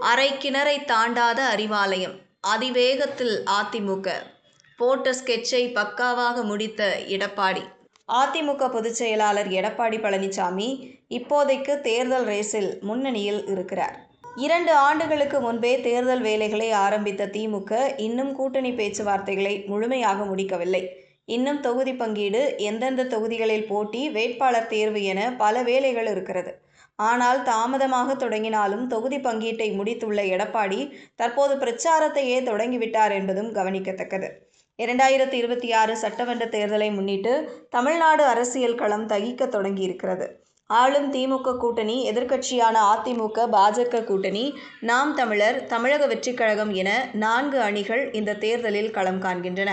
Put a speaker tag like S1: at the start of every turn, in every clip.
S1: அரை கிணறை தாண்டாத அறிவாலயம். அதிவேகத்தில் அதிமுக. போட்ட ஸ்கெட்சை பக்காவாக முடித்த எடப்பாடி. அதிமுக பொதுச் செயலாளர் எடப்பாடி பழனிசாமி இப்போதைக்கு தேர்தல் ரேஸில் முன்னணியில் இருக்கிறார். 2 ஆண்டுகளுக்கு முன்பே தேர்தல் வேலைகளை ஆரம்பித்த திமுக இன்னும் கூட்டணி பேச்சுவார்த்தைகளை முழுமையாக முடிக்கவில்லை. இன்னும் தொகுதி பங்கீடு, எந்தெந்த தொகுதிகளில் போட்டி, வேட்பாளர் தேர்வு என பல வேலைகள் இருக்கிறது. ஆனால் தாமதமாக தொடங்கினாலும் தொகுதி பங்கீட்டை முடித்துள்ள எடப்பாடி தற்போது பிரச்சாரத்தையே தொடங்கிவிட்டார் என்பதும் கவனிக்கத்தக்கது. 2026 சட்டமன்ற தேர்தலை முன்னிட்டு தமிழ்நாடு அரசியல் களம் தகிக்க தொடங்கியிருக்கிறது. ஆளும் திமுக கூட்டணி, எதிர்க்கட்சியான அதிமுக, பாஜக கூட்டணி, நாம் தமிழர், தமிழக வெற்றிக் கழகம் என 4 அணிகள் இந்த தேர்தலில் களம் காண்கின்றன.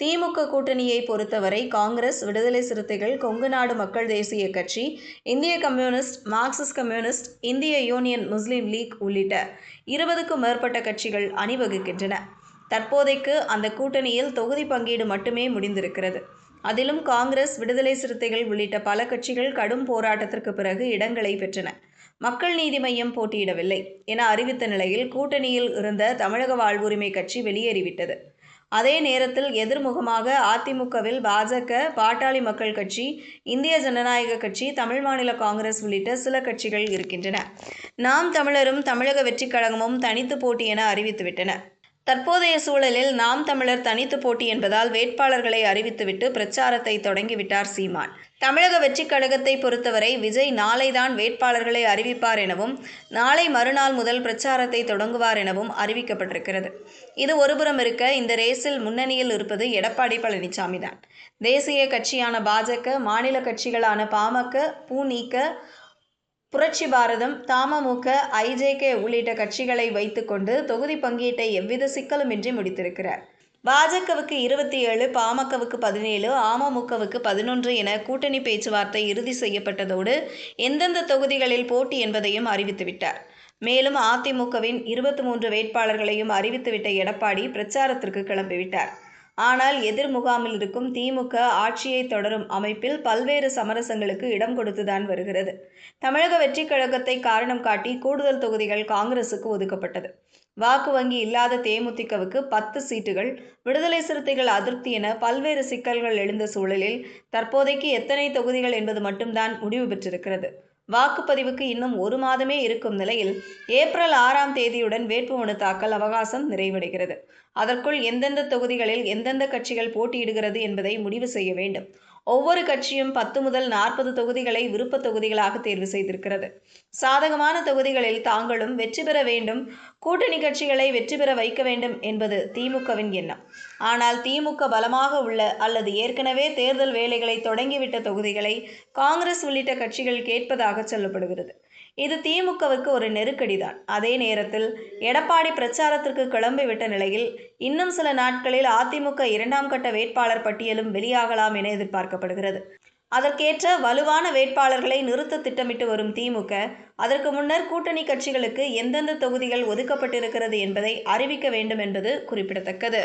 S1: திமுக கூட்டணியை பொறுத்தவரை காங்கிரஸ், விடுதலை சிறுத்தைகள், கொங்கு நாடு மக்கள் தேசிய கட்சி, இந்திய கம்யூனிஸ்ட், மார்க்சிஸ்ட் கம்யூனிஸ்ட், இந்திய யூனியன் முஸ்லீம் லீக் உள்ளிட்ட 20க்கும் மேற்பட்ட கட்சிகள் அணிவகுக்கின்றன. தற்போதைக்கு அந்த கூட்டணியில் தொகுதி பங்கீடு மட்டுமே முடிந்திருக்கிறது. அதிலும் காங்கிரஸ், விடுதலை சிறுத்தைகள் உள்ளிட்ட பல கட்சிகள் கடும் போராட்டத்திற்கு பிறகு இடங்களை பெற்றன. மக்கள் நீதி மய்யம் போட்டியிடவில்லை என அறிவித்த நிலையில் கூட்டணியில் இருந்த தமிழக வாழ்வுரிமை கட்சி வெளியேறிவிட்டது. அதே நேரத்தில் எதிர்முகமாக அதிமுகவில் பாஜக, பாட்டாளி மக்கள் கட்சி, இந்திய ஜனநாயக கட்சி, தமிழ் மாநில காங்கிரஸ் உள்ளிட்ட சில கட்சிகள் இருக்கின்றன. நாம் தமிழரும் தமிழக வெற்றிக் கழகமும் தனித்து போட்டி என அறிவித்துவிட்டன. தற்போதைய சூழலில் நாம் தமிழர் தனித்து போட்டி என்பதால் வேட்பாளர்களை அறிவித்துவிட்டு பிரச்சாரத்தை தொடங்கிவிட்டார் சீமான். தமிழக வெற்றிக் கழகத்தை பொறுத்தவரை விஜய் நாளைதான் வேட்பாளர்களை அறிவிப்பார் எனவும், நாளை மறுநாள் முதல் பிரச்சாரத்தை தொடங்குவார் எனவும் அறிவிக்கப்பட்டிருக்கிறது. இது ஒருபுறம் இருக்க, இந்த ரேஸில் முன்னணியில் இருப்பது எடப்பாடி பழனிசாமி தான். தேசிய கட்சியான பாஜக, மாநில கட்சிகளான பாமக, பூநீக, புரட்சி பாரதம், தமுமுக, ஐஜேகே உள்ளிட்ட கட்சிகளை வைத்துக்கொண்டு தொகுதி பங்கீட்டை எவ்வித சிக்கலுமின்றி முடித்திருக்கிறார். பாஜகவுக்கு 27, பாமகவுக்கு 17, அமமுகவுக்கு 11 என கூட்டணி பேச்சுவார்த்தை இறுதி செய்யப்பட்டதோடு எந்தெந்த தொகுதிகளில் போட்டி என்பதையும் அறிவித்துவிட்டார். மேலும் அதிமுகவின் 23 வேட்பாளர்களையும் அறிவித்துவிட்ட எடப்பாடி பிரச்சாரத்திற்கு கிளம்பிவிட்டார். ஆனால் எதிர் முகாமில் இருக்கும் திமுக ஆட்சியை தொடரும் அமைப்பில் பல்வேறு சமரசங்களுக்கு இடம் கொடுத்துதான் வருகிறது. தமிழக வெற்றிக் கழகத்தை காரணம் காட்டி கூடுதல் தொகுதிகள் காங்கிரசுக்கு ஒதுக்கப்பட்டது. வாக்கு வங்கி இல்லாத தேமுதிகவுக்கு 10 சீட்டுகள், விடுதலை சிறுத்தைகள் அதிருப்தி என பல்வேறு சிக்கல்கள் எழுந்த சூழலில் தற்போதைக்கு எத்தனை தொகுதிகள் என்பது மட்டும்தான் முடிவு பெற்றிருக்கிறது. வாக்குப்பதிவுக்கு இன்னும் 1 மாதமே இருக்கும் நிலையில் ஏப்ரல் 6ஆம் தேதியுடன் வேட்புமனு தாக்கல் அவகாசம் நிறைவடைகிறது. அதற்குள் எந்தெந்த தொகுதிகளில் எந்தெந்த கட்சிகள் போட்டியிடுகிறது என்பதை முடிவு செய்ய வேண்டும். ஒவ்வொரு கட்சியும் 10 முதல் 40 தொகுதிகளை விருப்ப தொகுதிகளாக தேர்வு செய்திருக்கிறது. சாதகமான தொகுதிகளில் தாங்களும் வெற்றி பெற வேண்டும், கூட்டணி கட்சிகளை வெற்றி பெற வைக்க வேண்டும் என்பது திமுகவின் எண்ணம். ஆனால் திமுக பலமாக உள்ள அல்லது ஏற்கனவே தேர்தல் வேலைகளை தொடங்கிவிட்ட தொகுதிகளை காங்கிரஸ் உள்ளிட்ட கட்சிகள் கேட்பதாக சொல்லப்படுகிறது. இது திமுகவுக்கு ஒரு நெருக்கடிதான். அதே நேரத்தில் எடப்பாடி பிரச்சாரத்திற்கு கிளம்பிவிட்ட நிலையில் இன்னும் சில நாட்களில் அதிமுக 2ஆம் கட்ட வேட்பாளர் பட்டியலும் வெளியாகலாம் என எதிர்பார்க்கப்படுகிறது. அதற்கேற்ற வலுவான வேட்பாளர்களை நிறுத்த திட்டமிட்டு வரும் திமுக, அதற்கு முன்னர் கூட்டணி கட்சிகளுக்கு எந்தெந்த தொகுதிகள் ஒதுக்கப்பட்டிருக்கிறது என்பதை அறிவிக்க வேண்டும் என்பது குறிப்பிடத்தக்கது.